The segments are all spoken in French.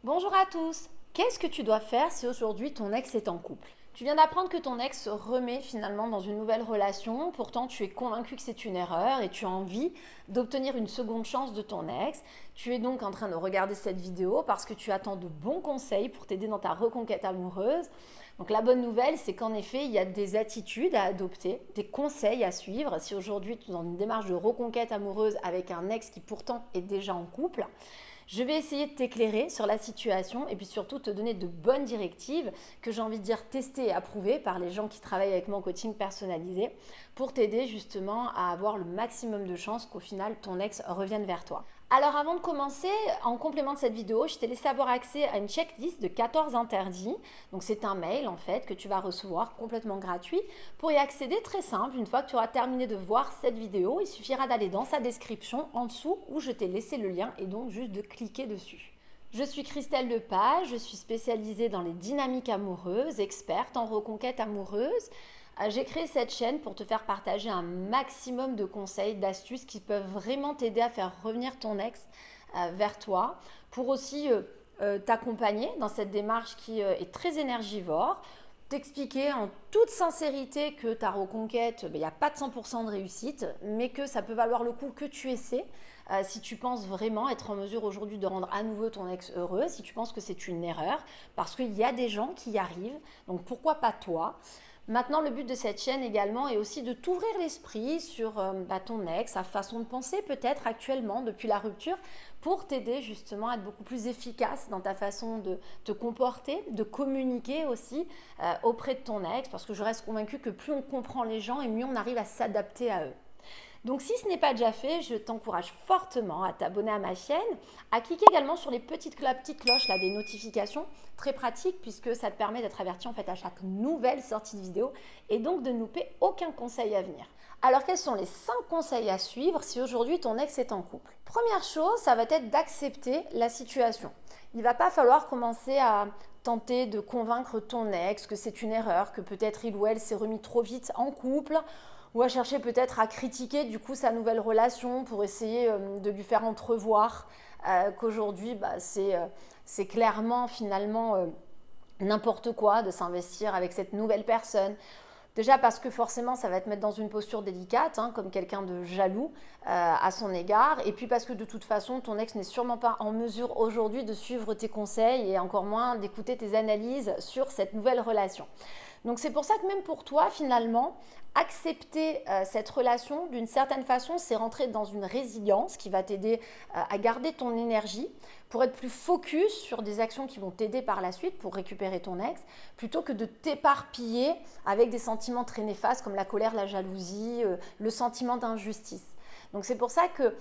Bonjour à tous. Qu'est-ce que tu dois faire si aujourd'hui ton ex est en couple? Tu viens d'apprendre que ton ex se remet finalement dans une nouvelle relation, pourtant tu es convaincu que c'est une erreur et tu as envie d'obtenir une seconde chance de ton ex. Tu es donc en train de regarder cette vidéo parce que tu attends de bons conseils pour t'aider dans ta reconquête amoureuse. Donc la bonne nouvelle, c'est qu'en effet, il y a des attitudes à adopter, des conseils à suivre. Si aujourd'hui tu es dans une démarche de reconquête amoureuse avec un ex qui pourtant est déjà en couple, je vais essayer de t'éclairer sur la situation et puis surtout te donner de bonnes directives que j'ai envie de dire testées et approuvées par les gens qui travaillent avec moi en coaching personnalisé pour t'aider justement à avoir le maximum de chances qu'au final ton ex revienne vers toi. Alors avant de commencer, en complément de cette vidéo, je t'ai laissé avoir accès à une checklist de 14 interdits. Donc c'est un mail en fait que tu vas recevoir complètement gratuit. Pour y accéder, très simple, une fois que tu auras terminé de voir cette vidéo, il suffira d'aller dans sa description en dessous où je t'ai laissé le lien et donc juste de cliquer dessus. Je suis Christelle Lepage, je suis spécialisée dans les dynamiques amoureuses, experte en reconquête amoureuse. J'ai créé cette chaîne pour te faire partager un maximum de conseils, d'astuces qui peuvent vraiment t'aider à faire revenir ton ex vers toi, pour aussi t'accompagner dans cette démarche qui est très énergivore, t'expliquer en toute sincérité que ta reconquête, il n'y a pas de 100% de réussite, mais que ça peut valoir le coup que tu essaies. Si tu penses vraiment être en mesure aujourd'hui de rendre à nouveau ton ex heureux, si tu penses que c'est une erreur, parce qu'il y a des gens qui y arrivent, donc pourquoi pas toi? Maintenant, le but de cette chaîne également est aussi de t'ouvrir l'esprit sur ton ex, sa façon de penser peut-être actuellement depuis la rupture, pour t'aider justement à être beaucoup plus efficace dans ta façon de te comporter, de communiquer aussi auprès de ton ex, parce que je reste convaincue que plus on comprend les gens et mieux on arrive à s'adapter à eux. Donc si ce n'est pas déjà fait, je t'encourage fortement à t'abonner à ma chaîne, à cliquer également sur les petites cloches là, des notifications, très pratique puisque ça te permet d'être averti en fait à chaque nouvelle sortie de vidéo et donc de ne louper aucun conseil à venir. Alors quels sont les 5 conseils à suivre si aujourd'hui ton ex est en couple? Première chose, ça va être d'accepter la situation. Il ne va pas falloir commencer à tenter de convaincre ton ex que c'est une erreur, que peut-être il ou elle s'est remis trop vite en couple, ou à chercher peut-être à critiquer du coup sa nouvelle relation pour essayer de lui faire entrevoir qu'aujourd'hui c'est clairement finalement n'importe quoi de s'investir avec cette nouvelle personne. Déjà parce que forcément ça va te mettre dans une posture délicate, comme quelqu'un de jaloux à son égard, et puis parce que de toute façon ton ex n'est sûrement pas en mesure aujourd'hui de suivre tes conseils et encore moins d'écouter tes analyses sur cette nouvelle relation. Donc c'est pour ça que même pour toi finalement, accepter cette relation d'une certaine façon, c'est rentrer dans une résilience qui va t'aider à garder ton énergie pour être plus focus sur des actions qui vont t'aider par la suite pour récupérer ton ex, plutôt que de t'éparpiller avec des sentiments très néfastes comme la colère, la jalousie, le sentiment d'injustice. Donc c'est pour ça que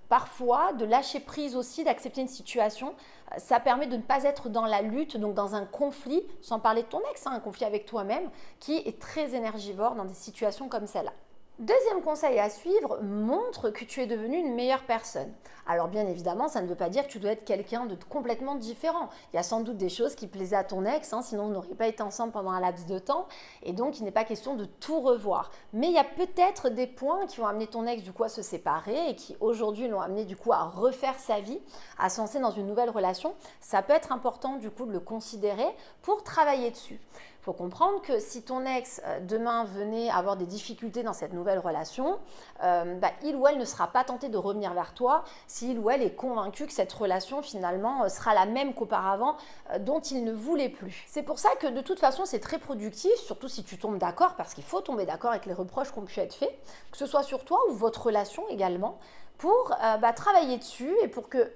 parfois, de lâcher prise aussi, d'accepter une situation, ça permet de ne pas être dans la lutte, donc dans un conflit, sans parler de ton ex, un conflit avec toi-même, qui est très énergivore dans des situations comme celle-là. Deuxième conseil à suivre, montre que tu es devenu une meilleure personne. Alors bien évidemment, ça ne veut pas dire que tu dois être quelqu'un de complètement différent. Il y a sans doute des choses qui plaisaient à ton ex, sinon vous n'auriez pas été ensemble pendant un laps de temps, et donc il n'est pas question de tout revoir. Mais il y a peut-être des points qui vont amener ton ex du coup à se séparer et qui aujourd'hui l'ont amené du coup à refaire sa vie, à se lancer dans une nouvelle relation. Ça peut être important du coup de le considérer pour travailler dessus. Il faut comprendre que si ton ex demain venait avoir des difficultés dans cette nouvelle relation, il ou elle ne sera pas tenté de revenir vers toi si il ou elle est convaincu que cette relation finalement sera la même qu'auparavant dont il ne voulait plus. C'est pour ça que de toute façon c'est très productif, surtout si tu tombes d'accord, parce qu'il faut tomber d'accord avec les reproches qui ont pu être faits, que ce soit sur toi ou votre relation également, pour travailler dessus et pour que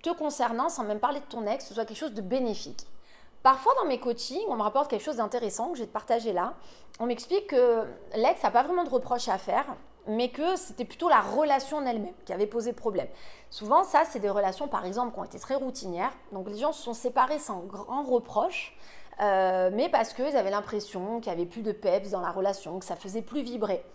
te concernant, sans même parler de ton ex, ce soit quelque chose de bénéfique. Parfois, dans mes coachings, on me rapporte quelque chose d'intéressant que je vais te partager là. On m'explique que l'ex n'a pas vraiment de reproches à faire, mais que c'était plutôt la relation en elle-même qui avait posé problème. Souvent, ça, c'est des relations, par exemple, qui ont été très routinières. Donc, les gens se sont séparés sans grand reproche, mais parce qu'ils avaient l'impression qu'il n'y avait plus de peps dans la relation, que ça faisait plus vibrer.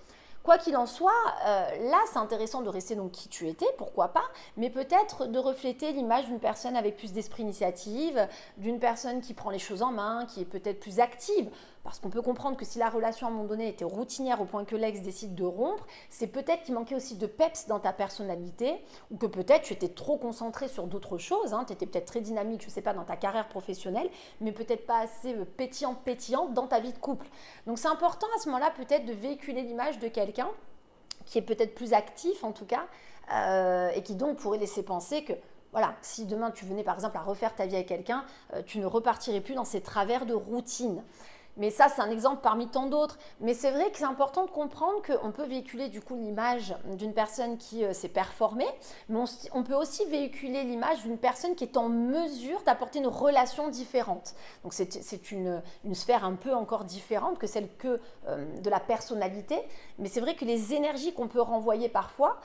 Quoi qu'il en soit, là c'est intéressant de rester donc qui tu étais, pourquoi pas, mais peut-être de refléter l'image d'une personne avec plus d'esprit initiative, d'une personne qui prend les choses en main, qui est peut-être plus active, Parce qu'on peut comprendre que si la relation à un moment donné était routinière au point que l'ex décide de rompre, c'est peut-être qu'il manquait aussi de peps dans ta personnalité ou que peut-être tu étais trop concentré sur d'autres choses. Tu étais peut-être très dynamique, je ne sais pas, dans ta carrière professionnelle, mais peut-être pas assez pétillante dans ta vie de couple. Donc c'est important à ce moment-là peut-être de véhiculer l'image de quelqu'un qui est peut-être plus actif en tout cas et qui donc pourrait laisser penser que voilà, si demain tu venais par exemple à refaire ta vie avec quelqu'un, tu ne repartirais plus dans ces travers de routine. Mais ça, c'est un exemple parmi tant d'autres. Mais c'est vrai que c'est important de comprendre qu'on peut véhiculer du coup l'image d'une personne qui s'est performée, mais on peut aussi véhiculer l'image d'une personne qui est en mesure d'apporter une relation différente. Donc c'est une sphère un peu encore différente que celle de la personnalité. Mais c'est vrai que les énergies qu'on peut renvoyer parfois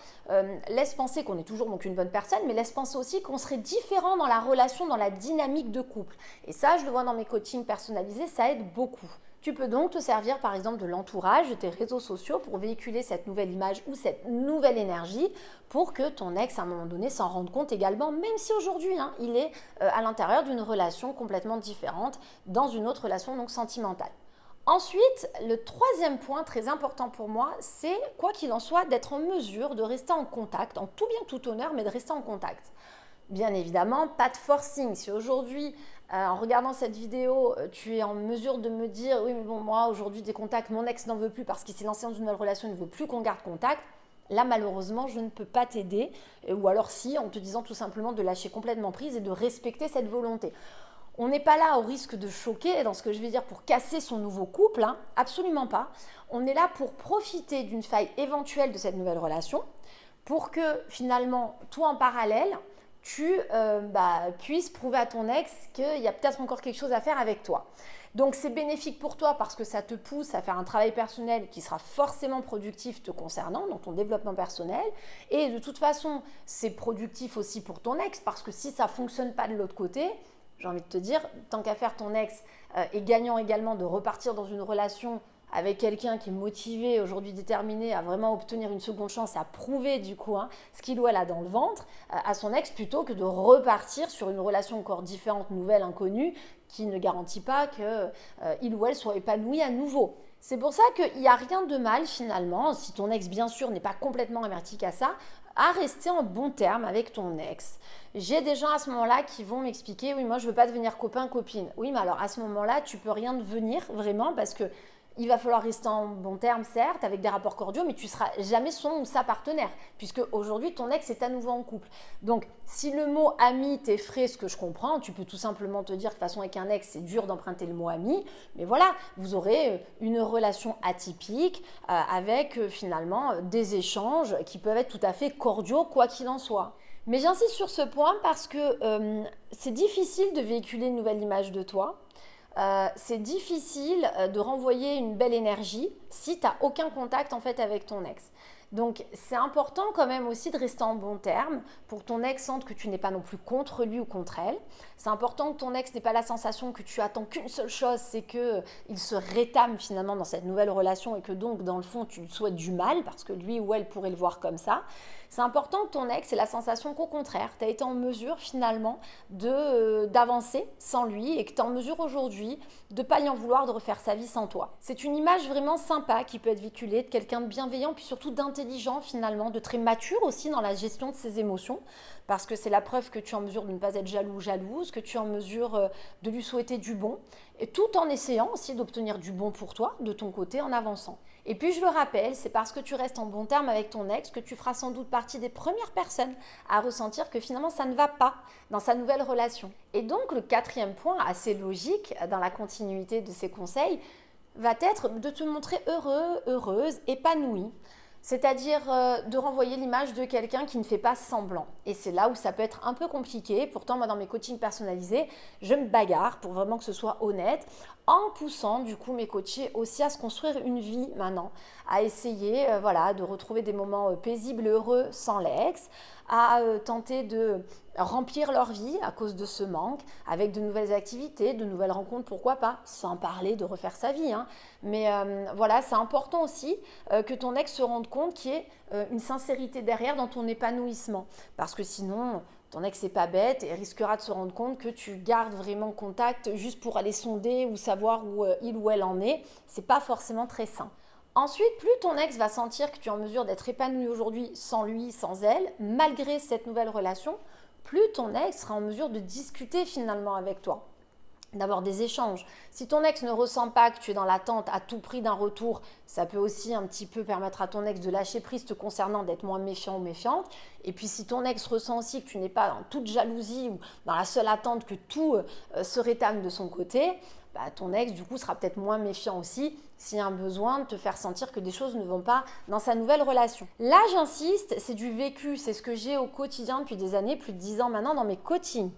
laissent penser qu'on est toujours donc une bonne personne, mais laissent penser aussi qu'on serait différent dans la relation, dans la dynamique de couple. Et ça, je le vois dans mes coachings personnalisés, ça aide beaucoup. Tu peux donc te servir par exemple de l'entourage, de tes réseaux sociaux pour véhiculer cette nouvelle image ou cette nouvelle énergie pour que ton ex à un moment donné s'en rende compte également, même si aujourd'hui il est à l'intérieur d'une relation complètement différente, dans une autre relation donc sentimentale. Ensuite, le troisième point très important pour moi, c'est quoi qu'il en soit d'être en mesure de rester en contact, en tout bien tout honneur, mais de rester en contact. Bien évidemment, pas de forcing. Si aujourd'hui, en regardant cette vidéo, tu es en mesure de me dire « Oui, mais bon, moi, aujourd'hui, des contacts, mon ex n'en veut plus parce qu'il s'est lancé dans une nouvelle relation, il ne veut plus qu'on garde contact », là, malheureusement, je ne peux pas t'aider. Ou alors si, en te disant tout simplement de lâcher complètement prise et de respecter cette volonté. On n'est pas là au risque de choquer, dans ce que je vais dire, pour casser son nouveau couple, absolument pas. On est là pour profiter d'une faille éventuelle de cette nouvelle relation, pour que finalement, toi en parallèle, tu puisses prouver à ton ex qu'il y a peut-être encore quelque chose à faire avec toi. Donc c'est bénéfique pour toi parce que ça te pousse à faire un travail personnel qui sera forcément productif te concernant dans ton développement personnel. Et de toute façon, c'est productif aussi pour ton ex parce que si ça ne fonctionne pas de l'autre côté, j'ai envie de te dire, tant qu'à faire, ton ex est gagnant également de repartir dans une relation avec quelqu'un qui est motivé, aujourd'hui déterminé à vraiment obtenir une seconde chance, à prouver du coup ce qu'il ou elle a dans le ventre à son ex, plutôt que de repartir sur une relation encore différente, nouvelle, inconnue, qui ne garantit pas qu'il ou elle soit épanoui à nouveau. C'est pour ça qu'il n'y a rien de mal finalement, si ton ex bien sûr n'est pas complètement hermétique à ça, à rester en bon terme avec ton ex. J'ai des gens à ce moment-là qui vont m'expliquer « Oui, moi je ne veux pas devenir copain-copine ». Oui, mais alors à ce moment-là, tu ne peux rien devenir vraiment parce que il va falloir rester en bon terme, certes, avec des rapports cordiaux, mais tu ne seras jamais son ou sa partenaire, puisque aujourd'hui, ton ex est à nouveau en couple. Donc, si le mot ami t'effraie, ce que je comprends, tu peux tout simplement te dire que de toute façon, avec un ex, c'est dur d'emprunter le mot ami, mais voilà, vous aurez une relation atypique avec finalement des échanges qui peuvent être tout à fait cordiaux, quoi qu'il en soit. Mais j'insiste sur ce point parce que c'est difficile de véhiculer une nouvelle image de toi. C'est difficile de renvoyer une belle énergie si tu n'as aucun contact en fait avec ton ex. Donc c'est important quand même aussi de rester en bon terme pour que ton ex sente que tu n'es pas non plus contre lui ou contre elle. C'est important que ton ex n'ait pas la sensation que tu attends qu'une seule chose, c'est qu'il se rétame finalement dans cette nouvelle relation et que donc dans le fond tu lui souhaites du mal parce que lui ou elle pourrait le voir comme ça. C'est important que ton ex ait la sensation qu'au contraire, tu as été en mesure finalement d'avancer sans lui et que tu es en mesure aujourd'hui de ne pas y en vouloir de refaire sa vie sans toi. C'est une image vraiment sympa qui peut être véhiculée de quelqu'un de bienveillant puis surtout d'intelligent finalement, de très mature aussi dans la gestion de ses émotions parce que c'est la preuve que tu es en mesure de ne pas être jaloux ou jalouse, que tu es en mesure de lui souhaiter du bon et tout en essayant aussi d'obtenir du bon pour toi de ton côté en avançant. Et puis je le rappelle, c'est parce que tu restes en bon terme avec ton ex que tu feras sans doute partie des premières personnes à ressentir que finalement ça ne va pas dans sa nouvelle relation. Et donc le quatrième point, assez logique dans la continuité de ces conseils, va être de te montrer heureux, heureuse, épanoui. C'est-à-dire de renvoyer l'image de quelqu'un qui ne fait pas semblant. Et c'est là où ça peut être un peu compliqué. Pourtant, moi, dans mes coachings personnalisés, je me bagarre pour vraiment que ce soit honnête, en poussant du coup mes coachés aussi à se construire une vie maintenant, à essayer de retrouver des moments paisibles et heureux sans l'ex, à tenter de remplir leur vie à cause de ce manque, avec de nouvelles activités, de nouvelles rencontres, pourquoi pas, sans parler de refaire sa vie. Mais c'est important aussi que ton ex se rende compte qu'il y ait une sincérité derrière dans ton épanouissement. Parce que sinon, Ton ex n'est pas bête et risquera de se rendre compte que tu gardes vraiment contact juste pour aller sonder ou savoir où il ou elle en est. C'est pas forcément très sain. Ensuite, plus ton ex va sentir que tu es en mesure d'être épanoui aujourd'hui sans lui, sans elle, malgré cette nouvelle relation, plus ton ex sera en mesure de discuter finalement avec toi, d'avoir des échanges. Si ton ex ne ressent pas que tu es dans l'attente à tout prix d'un retour, ça peut aussi un petit peu permettre à ton ex de lâcher prise te concernant, d'être moins méfiant ou méfiante. Et puis si ton ex ressent aussi que tu n'es pas dans toute jalousie ou dans la seule attente que tout se rétame de son côté, ton ex du coup sera peut-être moins méfiant aussi s'il y a un besoin de te faire sentir que des choses ne vont pas dans sa nouvelle relation. Là j'insiste, c'est du vécu, c'est ce que j'ai au quotidien depuis des années, plus de 10 ans maintenant dans mes coachings.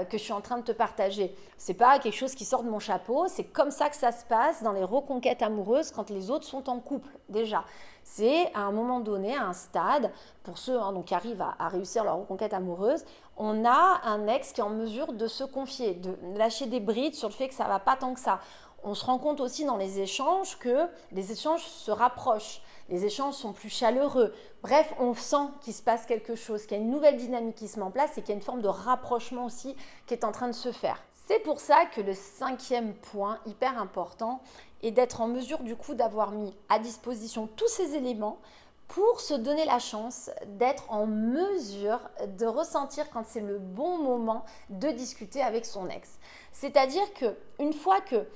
Que je suis en train de te partager. C'est pas quelque chose qui sort de mon chapeau, c'est comme ça que ça se passe dans les reconquêtes amoureuses quand les autres sont en couple déjà. C'est à un moment donné, à un stade, pour ceux donc, qui arrivent à réussir leur reconquête amoureuse, on a un ex qui est en mesure de se confier, de lâcher des brides sur le fait que ça va pas tant que ça. On se rend compte aussi dans les échanges que les échanges se rapprochent. Les échanges sont plus chaleureux. Bref, on sent qu'il se passe quelque chose, qu'il y a une nouvelle dynamique qui se met en place et qu'il y a une forme de rapprochement aussi qui est en train de se faire. C'est pour ça que le 5e point, hyper important, est d'être en mesure du coup d'avoir mis à disposition tous ces éléments pour se donner la chance d'être en mesure de ressentir quand c'est le bon moment de discuter avec son ex. C'est-à-dire qu'une fois que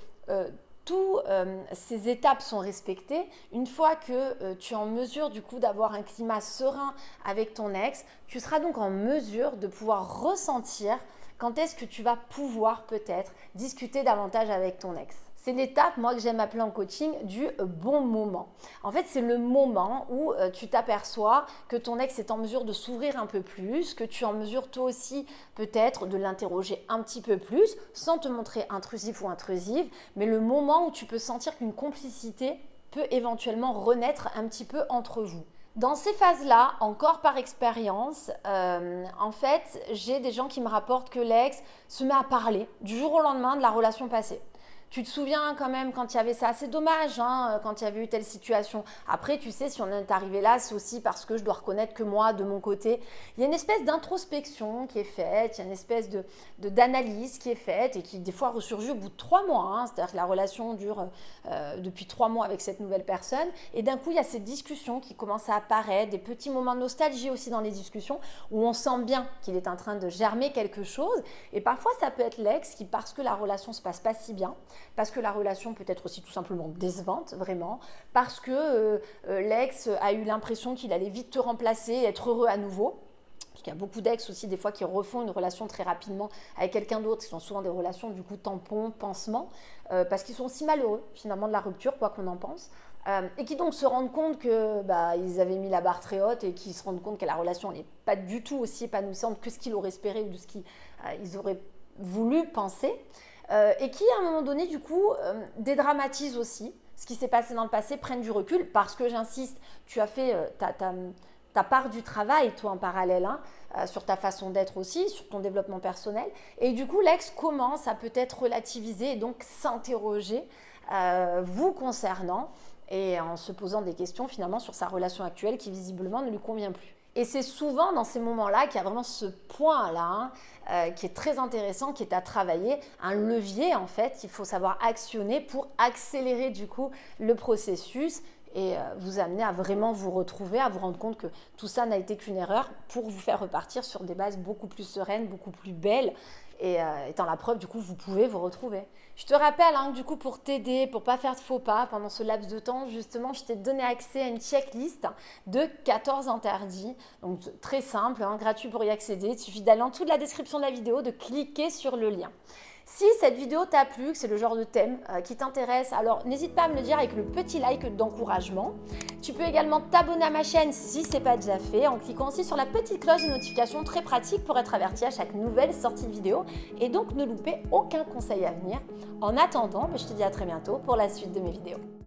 toutes ces étapes sont respectées, une fois que tu es en mesure du coup d'avoir un climat serein avec ton ex, tu seras donc en mesure de pouvoir ressentir quand est-ce que tu vas pouvoir peut-être discuter davantage avec ton ex. C'est l'étape, moi, que j'aime appeler en coaching du bon moment. En fait, c'est le moment où tu t'aperçois que ton ex est en mesure de s'ouvrir un peu plus, que tu es en mesure toi aussi peut-être de l'interroger un petit peu plus, sans te montrer intrusif ou intrusive, mais le moment où tu peux sentir qu'une complicité peut éventuellement renaître un petit peu entre vous. Dans ces phases-là, encore par expérience, en fait, j'ai des gens qui me rapportent que l'ex se met à parler du jour au lendemain de la relation passée. Tu te souviens quand même quand il y avait ça, c'est dommage quand il y avait eu telle situation. Après, tu sais, si on est arrivé là, c'est aussi parce que je dois reconnaître que moi, de mon côté, il y a une espèce d'introspection qui est faite, il y a une espèce d'analyse qui est faite et qui des fois ressurgit au bout de 3 mois. C'est-à-dire que la relation dure depuis 3 mois avec cette nouvelle personne et d'un coup, il y a cette discussion qui commence à apparaître, des petits moments de nostalgie aussi dans les discussions où on sent bien qu'il est en train de germer quelque chose et parfois, ça peut être l'ex qui, parce que la relation se passe pas si bien, parce que la relation peut être aussi tout simplement décevante, vraiment, parce que l'ex a eu l'impression qu'il allait vite te remplacer, être heureux à nouveau. Parce qu'il y a beaucoup d'ex aussi des fois qui refont une relation très rapidement avec quelqu'un d'autre, qui sont souvent des relations du coup tampon, pansement, parce qu'ils sont aussi malheureux finalement de la rupture, quoi qu'on en pense. Et qui donc se rendent compte que ils avaient mis la barre très haute et qui se rendent compte que la relation n'est pas du tout aussi épanouissante que ce qu'ils auraient espéré ou de ce qu'ils auraient voulu penser. Et qui, à un moment donné, du coup, dédramatisent aussi ce qui s'est passé dans le passé, prennent du recul, parce que, j'insiste, tu as fait ta part du travail, toi, en parallèle, sur ta façon d'être aussi, sur ton développement personnel. Et du coup, l'ex commence à peut-être relativiser et donc s'interroger vous concernant et en se posant des questions, finalement, sur sa relation actuelle qui, visiblement, ne lui convient plus. Et c'est souvent dans ces moments-là qu'il y a vraiment ce point-là qui est très intéressant, qui est à travailler, un levier en fait qu'il faut savoir actionner pour accélérer du coup le processus et vous amener à vraiment vous retrouver, à vous rendre compte que tout ça n'a été qu'une erreur pour vous faire repartir sur des bases beaucoup plus sereines, beaucoup plus belles. Et étant la preuve, du coup, vous pouvez vous retrouver. Je te rappelle que du coup, pour t'aider, pour ne pas faire de faux pas pendant ce laps de temps, justement, je t'ai donné accès à une checklist de 14 interdits. Donc, très simple, gratuit pour y accéder. Il suffit d'aller en dessous de la description de la vidéo, de cliquer sur le lien. Si cette vidéo t'a plu, que c'est le genre de thème qui t'intéresse, alors n'hésite pas à me le dire avec le petit like d'encouragement. Tu peux également t'abonner à ma chaîne si ce n'est pas déjà fait en cliquant aussi sur la petite cloche de notification très pratique pour être averti à chaque nouvelle sortie de vidéo et donc ne louper aucun conseil à venir. En attendant, je te dis à très bientôt pour la suite de mes vidéos.